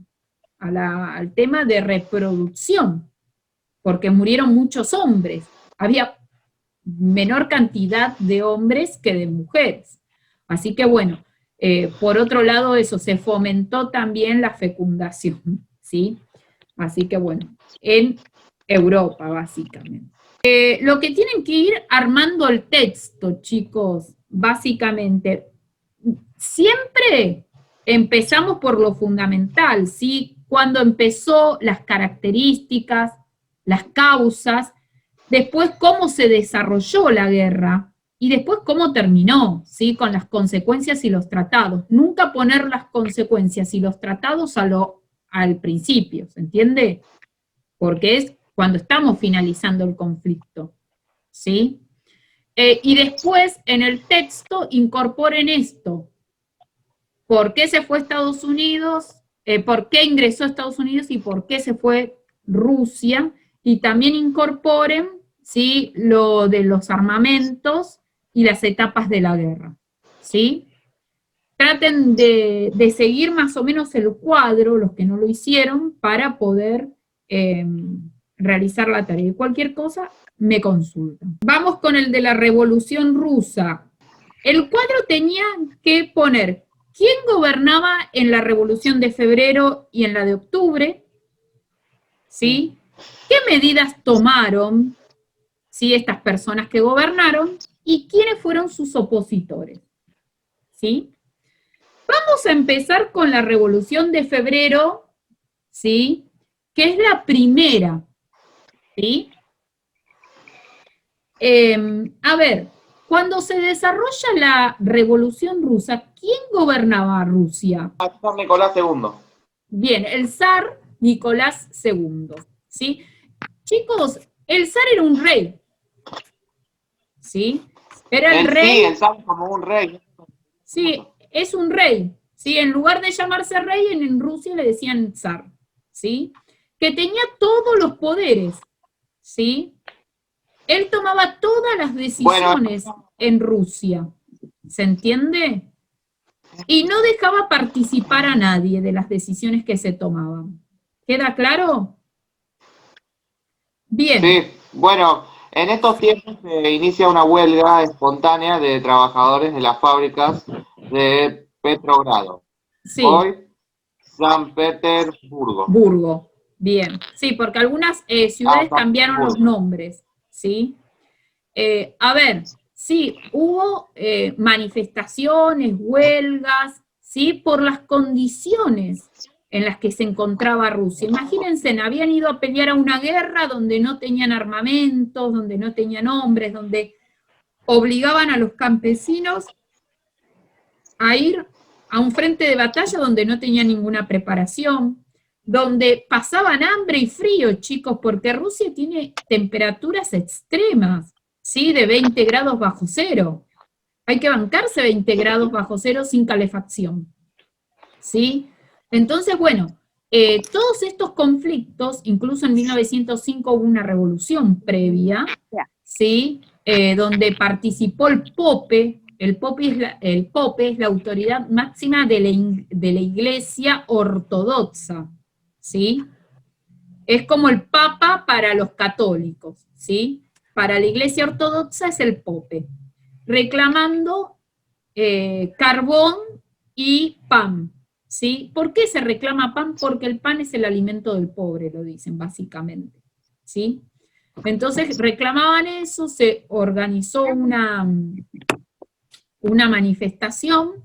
tema de reproducción, porque murieron muchos hombres. Había menor cantidad de hombres que de mujeres. Así que bueno, por otro lado eso, se fomentó también la fecundación, ¿sí? Así que bueno, en Europa básicamente. Lo que tienen que ir armando el texto, chicos, básicamente, siempre empezamos por lo fundamental, ¿sí? Cuando empezó, las características, las causas, después cómo se desarrolló la guerra, y después cómo terminó, ¿sí?, con las consecuencias y los tratados. Nunca poner las consecuencias y los tratados al principio, ¿se entiende? Porque es cuando estamos finalizando el conflicto, ¿sí? Y después, en el texto, incorporen esto. ¿Por qué se fue a Estados Unidos? ¿Por qué ingresó a Estados Unidos y por qué se fue Rusia? y también incorporen, ¿sí?, lo de los armamentos y las etapas de la guerra, ¿sí? Traten de seguir más o menos el cuadro, los que no lo hicieron, para poder realizar la tarea. Y cualquier cosa, me consultan. Vamos con el de la Revolución Rusa. El cuadro tenía que poner quién gobernaba en la Revolución de Febrero y en la de Octubre, ¿sí? ¿Qué medidas tomaron, ¿sí?, estas personas que gobernaron? ¿Y quiénes fueron sus opositores? ¿Sí? Vamos a empezar con la Revolución de Febrero, ¿sí?, que es la primera, ¿sí? A ver, cuando se desarrolla la Revolución Rusa, ¿quién gobernaba Rusia? Zar Nicolás II. Bien, el zar Nicolás II, ¿sí? Chicos, el zar era un rey, ¿sí? Era el rey. Sí, el zar como un rey. Sí, es un rey, ¿sí? En lugar de llamarse rey, en Rusia le decían zar, ¿sí? Que tenía todos los poderes, ¿sí? Él tomaba todas las decisiones en Rusia, ¿se entiende? Y no dejaba participar a nadie de las decisiones que se tomaban. ¿Queda claro? Bien. Sí, bueno, en estos tiempos se inicia una huelga espontánea de trabajadores de las fábricas de Petrogrado. Sí. Hoy, San Petersburgo. Burgo. Bien. Sí, porque algunas ciudades cambiaron los nombres, ¿sí? A ver, sí, hubo manifestaciones, huelgas, ¿sí?, por las condiciones en las que se encontraba Rusia. Imagínense, habían ido a pelear a una guerra donde no tenían armamentos, donde no tenían hombres, donde obligaban a los campesinos a ir a un frente de batalla donde no tenían ninguna preparación, donde pasaban hambre y frío, chicos, porque Rusia tiene temperaturas extremas, ¿sí?, de 20 grados bajo cero. Hay que bancarse 20 grados bajo cero sin calefacción, ¿sí? Entonces, bueno, todos estos conflictos, incluso en 1905 hubo una revolución previa, ¿sí?, donde participó el Pope. El Pope es la autoridad máxima de la Iglesia ortodoxa, ¿sí? Es como el Papa para los católicos, ¿sí? Para la Iglesia ortodoxa es el Pope, reclamando carbón y pan, ¿sí? ¿Por qué se reclama pan? Porque el pan es el alimento del pobre, lo dicen básicamente, ¿sí? Entonces reclamaban eso, se organizó una manifestación.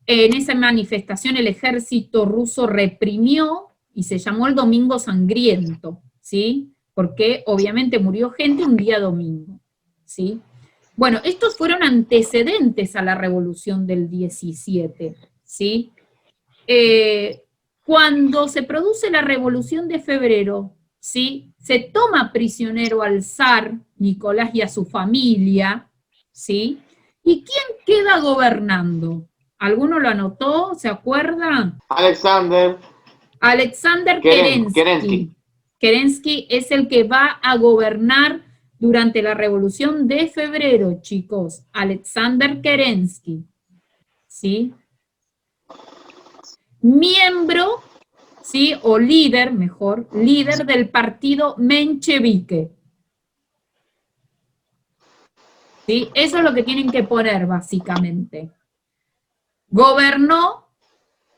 En esa manifestación el ejército ruso reprimió y se llamó el Domingo Sangriento, ¿sí? Porque obviamente murió gente un día domingo, ¿sí? Bueno, estos fueron antecedentes a la Revolución del 17, ¿sí? Cuando se produce la Revolución de Febrero, ¿sí?, se toma prisionero al zar Nicolás y a su familia, ¿sí? ¿Y quién queda gobernando? ¿Alguno lo anotó? ¿Se acuerda? Alexander Kerensky. Kerensky es el que va a gobernar durante la Revolución de Febrero, chicos. Alexander Kerensky, ¿sí? Miembro, ¿sí?, o líder, mejor, líder del partido menchevique. ¿Sí? Eso es lo que tienen que poner, básicamente. Gobernó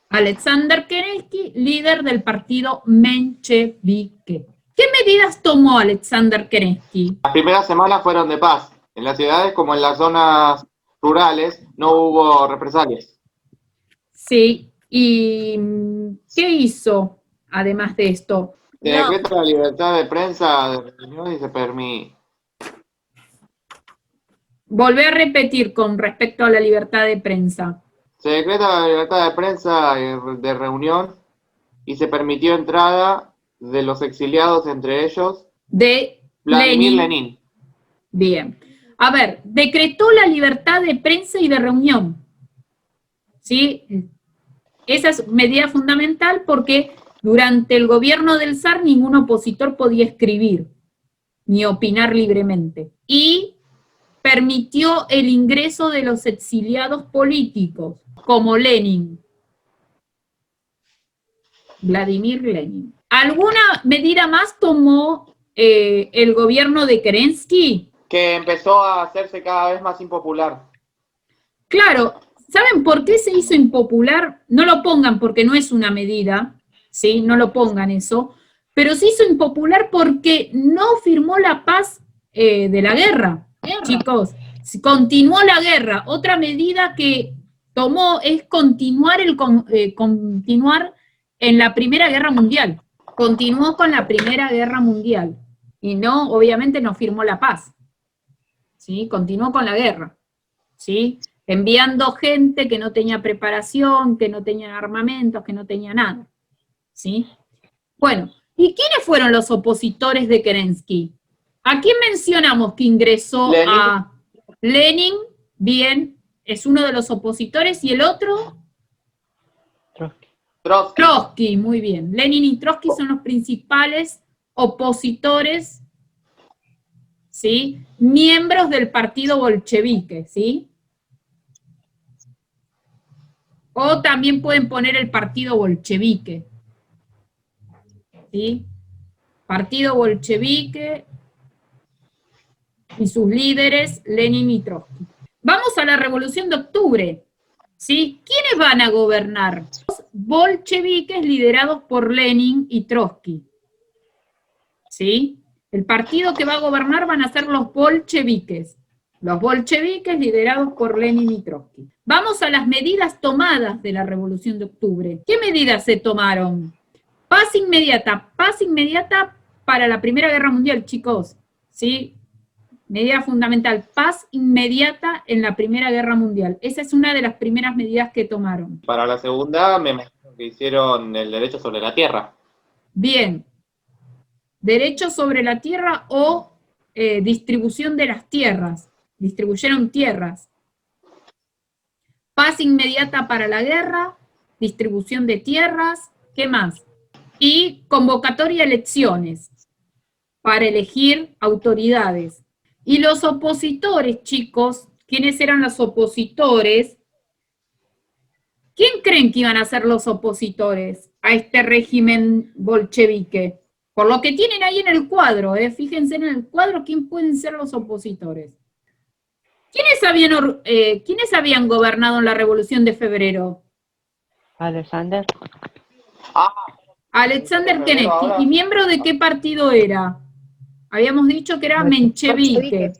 Alexander Kerensky, líder del partido menchevique. ¿Qué medidas tomó Alexander Kerensky? Las primeras semanas fueron de paz. En las ciudades como en las zonas rurales no hubo represalias. Sí, ¿y qué hizo además de esto? Se decreta la libertad de prensa, de reunión y se permite. Volvé a repetir con respecto a la libertad de prensa. Se decreta la libertad de prensa de reunión y se permitió entrada de los exiliados, entre ellos de Vladimir Lenin. Bien. A ver, decretó la libertad de prensa y de reunión, ¿sí? Esa es medida fundamental porque Durante el gobierno del zar ningún opositor podía escribir ni opinar libremente. Y permitió el ingreso de los exiliados políticos, como Lenin, Vladimir Lenin. ¿Alguna medida más tomó el gobierno de Kerensky? Que empezó a hacerse cada vez más impopular. Claro, ¿saben por qué se hizo impopular? No lo pongan porque no es una medida, ¿sí? No lo pongan eso, pero se hizo impopular porque no firmó la paz de la guerra, chicos. Continuó la guerra. Otra medida que tomó es continuar en la Primera Guerra Mundial. Continuó con la Primera Guerra Mundial y no, obviamente no firmó la paz, ¿sí? Continuó con la guerra, ¿sí? Enviando gente que no tenía preparación, que no tenía armamentos, que no tenía nada, ¿sí? Bueno, ¿y quiénes fueron los opositores de Kerensky? ¿A quién mencionamos que ingresó Lenin. a Lenin? Bien, es uno de los opositores, ¿y el otro? Trotsky, muy bien. Lenin y Trotsky son los principales opositores, ¿sí? Miembros del partido bolchevique, ¿sí? O también pueden poner el partido bolchevique, ¿sí? Partido bolchevique y sus líderes, Lenin y Trotsky. Vamos a la Revolución de Octubre, ¿sí? ¿Quiénes van a gobernar? Los bolcheviques liderados por Lenin y Trotsky, ¿sí? El partido que va a gobernar van a ser los bolcheviques. Los bolcheviques liderados por Lenin y Trotsky. Vamos a las medidas tomadas de la Revolución de Octubre. ¿Qué medidas se tomaron? Paz inmediata para la Primera Guerra Mundial, chicos, ¿sí? Medida fundamental, paz inmediata en la Primera Guerra Mundial. Esa es una de las primeras medidas que tomaron. Para la segunda, me imagino que hicieron el derecho sobre la tierra. Bien. Derecho sobre la tierra o distribución de las tierras. Distribuyeron tierras. Paz inmediata para la guerra, distribución de tierras, ¿qué más? Y convocatoria a elecciones para elegir autoridades. Y los opositores, chicos, ¿quiénes eran los opositores? ¿Quién creen que iban a ser los opositores a este régimen bolchevique? Por lo que tienen ahí en el cuadro, fíjense en el cuadro quién pueden ser los opositores. ¿Quiénes habían gobernado en la Revolución de Febrero? Alexander. Alexander Kerensky. ¿Y miembro de qué partido era? Habíamos dicho que era menchevique.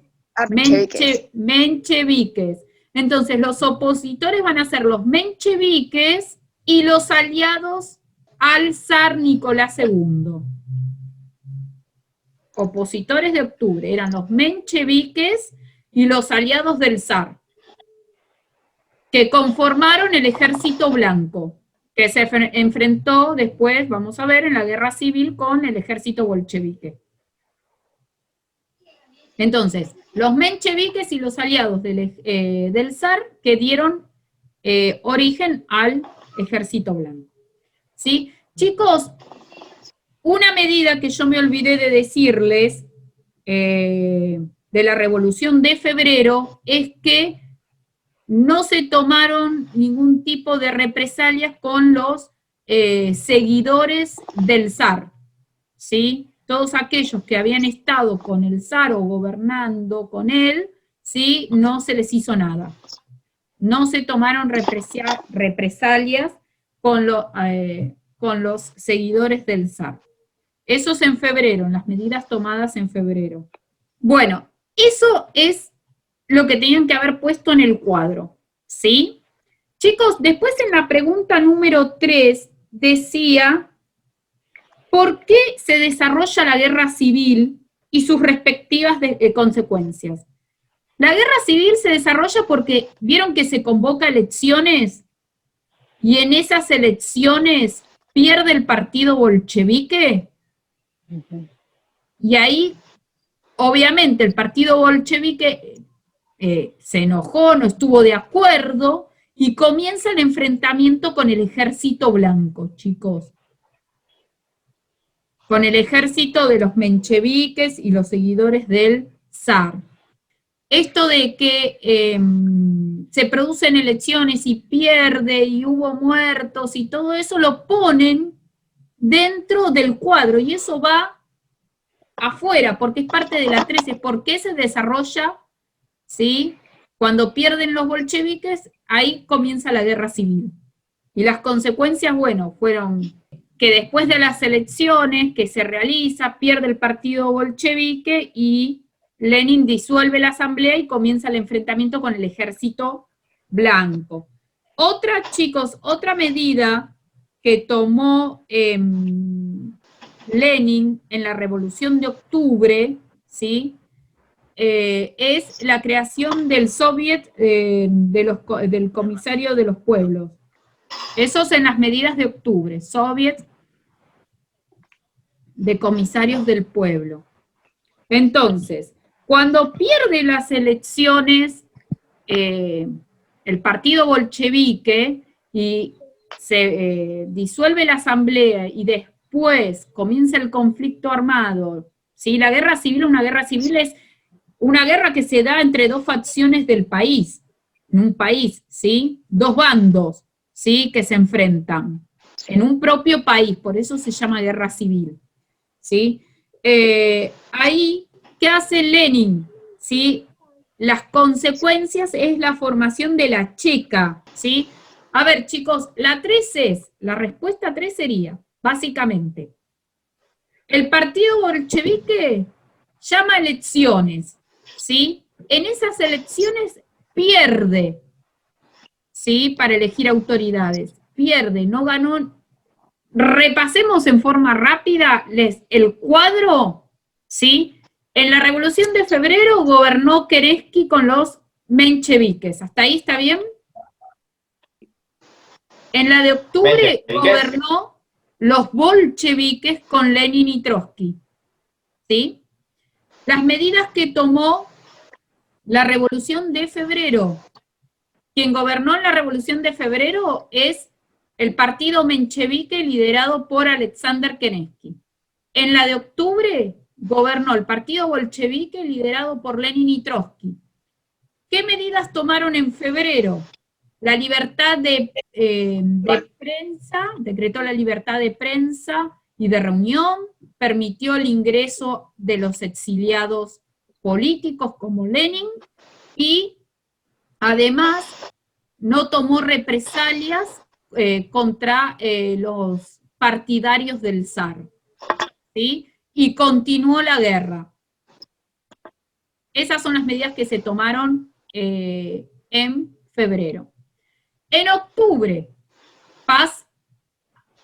Mencheviques. Entonces, los opositores van a ser los mencheviques y los aliados al zar Nicolás II. Opositores de octubre eran los mencheviques y los aliados del zar, que conformaron el Ejército Blanco, que se enfrentó después, vamos a ver, en la guerra civil con el ejército bolchevique. Entonces, los mencheviques y los aliados del zar que dieron origen al Ejército Blanco. ¿Sí? Chicos, una medida que yo me olvidé de decirles de la Revolución de Febrero es que no se tomaron ningún tipo de represalias con los seguidores del zar, ¿sí? Todos aquellos que habían estado con el zar o gobernando con él, ¿sí? No se les hizo nada. No se tomaron represalias con los seguidores del zar. Eso es en febrero, en las medidas tomadas en febrero. Bueno, eso es lo que tenían que haber puesto en el cuadro, ¿sí? Chicos, después en la pregunta número 3 decía, ¿por qué se desarrolla la guerra civil y sus respectivas consecuencias? La guerra civil se desarrolla porque vieron que se convoca elecciones y en esas elecciones pierde el partido bolchevique. Y ahí, obviamente, el partido bolchevique se enojó, no estuvo de acuerdo y comienza el enfrentamiento con el Ejército Blanco, chicos. con el ejército de los mencheviques y los seguidores del zar. Esto de que se producen elecciones y pierde y hubo muertos y todo eso lo ponen dentro del cuadro y eso va afuera porque es parte de la 13. ¿Por qué se desarrolla? ¿Sí? Cuando pierden los bolcheviques, ahí comienza la guerra civil. Y las consecuencias, bueno, fueron que después de las elecciones que se realiza, pierde el partido bolchevique y Lenin disuelve la asamblea y comienza el enfrentamiento con el ejército blanco. Otra, chicos, otra medida que tomó Lenin en la Revolución de Octubre, ¿sí? Es la creación del Soviet del Comisario de los Pueblos. Eso es en las medidas de octubre, Soviet de Comisarios del Pueblo. Entonces, cuando pierde las elecciones el partido bolchevique y se disuelve la asamblea y después comienza el conflicto armado, ¿sí? La guerra civil, una guerra civil es una guerra que se da entre dos facciones del país, en un país, ¿sí? Dos bandos, ¿sí? Que se enfrentan en un propio país, por eso se llama guerra civil, ¿sí? Ahí, ¿qué hace Lenin? ¿Sí? Las consecuencias es la formación de la Checa, ¿sí? A ver, chicos, la 3 es, la respuesta 3 sería, básicamente, el partido bolchevique llama elecciones, ¿sí? En esas elecciones pierde, ¿sí? Para elegir autoridades, pierde, no ganó. Repasemos en forma rápida el cuadro, ¿sí? En la Revolución de Febrero gobernó Kerensky con los mencheviques. ¿Hasta ahí está bien? En la de octubre gobernó los bolcheviques con Lenin y Trotsky. ¿Sí? Las medidas que tomó la Revolución de Febrero. Quien gobernó en la Revolución de Febrero es el partido menchevique liderado por Alexander Kerensky. En la de octubre gobernó el partido bolchevique liderado por Lenin y Trotsky. ¿Qué medidas tomaron en febrero? La libertad de prensa, decretó la libertad de prensa y de reunión, permitió el ingreso de los exiliados políticos como Lenin y además no tomó represalias contra los partidarios del zar, ¿sí? Y continuó la guerra. Esas son las medidas que se tomaron en febrero. En octubre, paz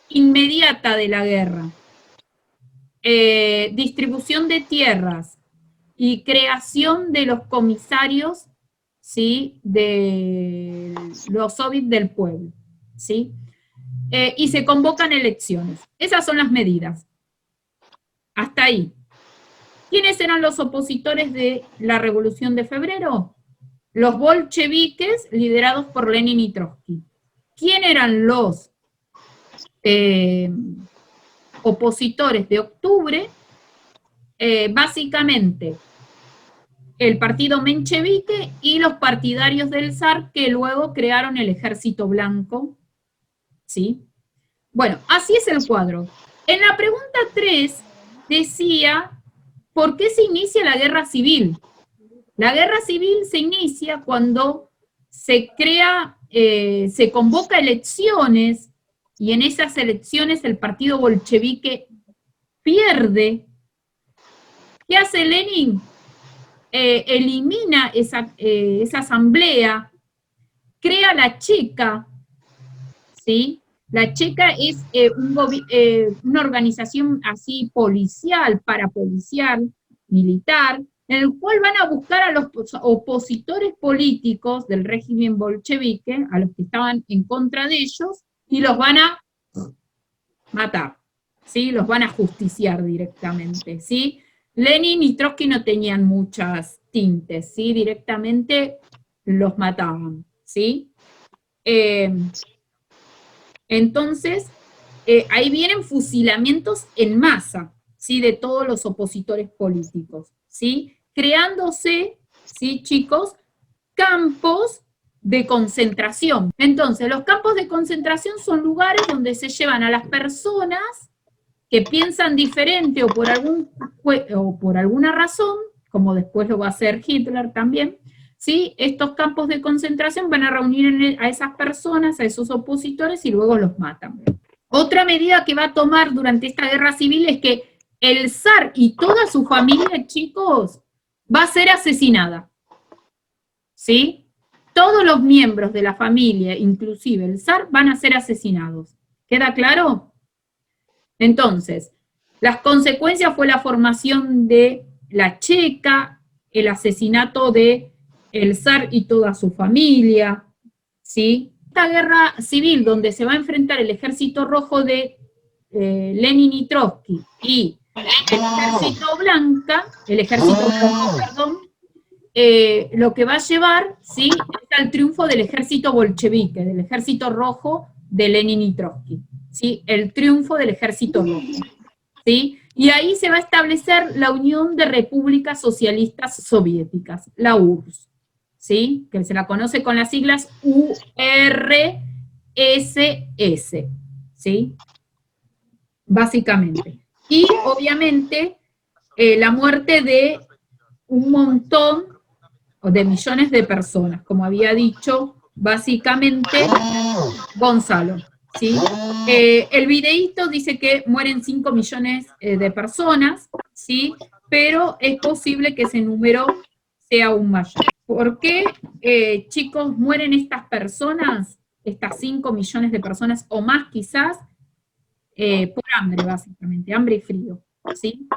inmediata de la guerra, distribución de tierras y creación de los comisarios, ¿sí? De los soviets del pueblo, ¿sí? Y se convocan elecciones. Esas son las medidas. Hasta ahí. ¿Quiénes eran los opositores de la Revolución de Febrero? Los bolcheviques, liderados por Lenin y Trotsky. ¿Quién eran los opositores de octubre? Básicamente, el partido menchevique y los partidarios del zar que luego crearon el Ejército Blanco, ¿sí? Bueno, así es el cuadro. En la pregunta 3 decía, ¿por qué se inicia la guerra civil? La guerra civil se inicia cuando se crea, se convoca elecciones y en esas elecciones el partido bolchevique pierde. ¿Qué hace Lenin? Elimina esa asamblea, crea la Checa, ¿sí? La Checa es una organización así policial, parapolicial, militar, en el cual van a buscar a los opositores políticos del régimen bolchevique, a los que estaban en contra de ellos, y los van a matar, ¿sí? Los van a justiciar directamente, ¿sí? Lenin y Trotsky no tenían muchas tintes, ¿sí? Directamente los mataban, ¿sí? Entonces, ahí vienen fusilamientos en masa, ¿sí? De todos los opositores políticos, ¿sí? Creándose, ¿sí, chicos? Campos de concentración. Entonces, los campos de concentración son lugares donde se llevan a las personas que piensan diferente o por alguna razón, como después lo va a hacer Hitler también, ¿sí? Estos campos de concentración van a reunir a esas personas, a esos opositores, y luego los matan. Otra medida que va a tomar durante esta guerra civil es que el zar y toda su familia, chicos, va a ser asesinada, ¿sí? Todos los miembros de la familia, inclusive el zar, van a ser asesinados. ¿Queda claro? Entonces, las consecuencias fue la formación de la Checa, el asesinato de el zar y toda su familia, ¿sí? Esta guerra civil donde se va a enfrentar el ejército rojo de Lenin y Trotsky y el ejército blanco, perdón, lo que va a llevar, ¿sí? Es al triunfo del ejército bolchevique, del ejército rojo de Lenin y Trotsky, ¿sí? El triunfo del ejército rojo, ¿sí? Y ahí se va a establecer la Unión de Repúblicas Socialistas Soviéticas, la URSS, ¿sí? Que se la conoce con las siglas URSS, ¿sí? Básicamente. Y obviamente la muerte de un montón de millones de personas, como había dicho básicamente Gonzalo, ¿sí? El videíto dice que mueren 5 millones de personas, ¿sí? Pero es posible que ese número sea aún mayor. ¿Por qué, chicos, mueren estas personas, estas 5 millones de personas o más quizás? Por hambre, básicamente, hambre y frío, ¿sí?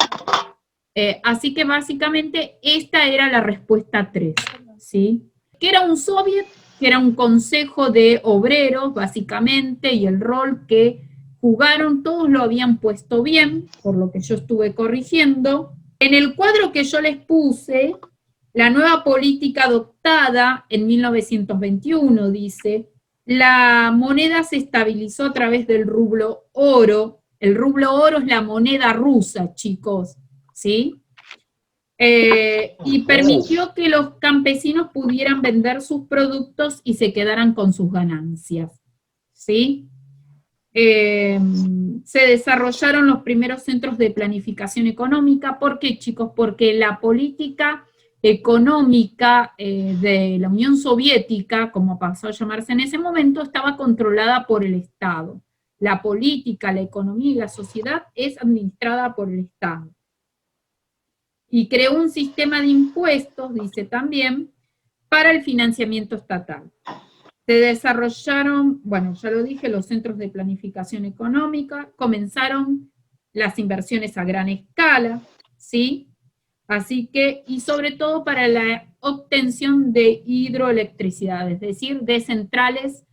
Así que básicamente esta era la respuesta 3, ¿sí? Que era un soviet, que era un consejo de obreros, básicamente, y el rol que jugaron, todos lo habían puesto bien, por lo que yo estuve corrigiendo. En el cuadro que yo les puse, la nueva política adoptada en 1921, dice, la moneda se estabilizó a través del rublo oro. El rublo oro es la moneda rusa, chicos, ¿sí? Y permitió que los campesinos pudieran vender sus productos y se quedaran con sus ganancias, ¿sí? Se desarrollaron los primeros centros de planificación económica. ¿Por qué, chicos? Porque la política económica de la Unión Soviética, como pasó a llamarse en ese momento, estaba controlada por el Estado. La política, la economía y la sociedad es administrada por el Estado. Y creó un sistema de impuestos, dice también, para el financiamiento estatal. Se desarrollaron, bueno, ya lo dije, los centros de planificación económica, comenzaron las inversiones a gran escala, ¿sí? Así que, y sobre todo para la obtención de hidroelectricidad, es decir, de centrales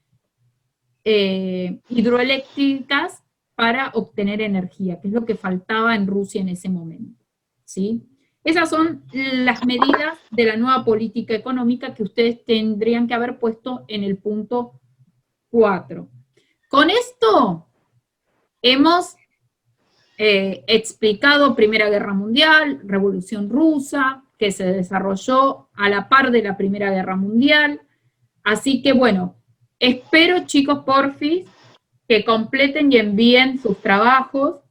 hidroeléctricas para obtener energía, que es lo que faltaba en Rusia en ese momento, ¿sí? Esas son las medidas de la nueva política económica que ustedes tendrían que haber puesto en el punto 4. Con esto hemos explicado Primera Guerra Mundial, Revolución Rusa, que se desarrolló a la par de la Primera Guerra Mundial. Así que bueno, espero, chicos, porfis, que completen y envíen sus trabajos.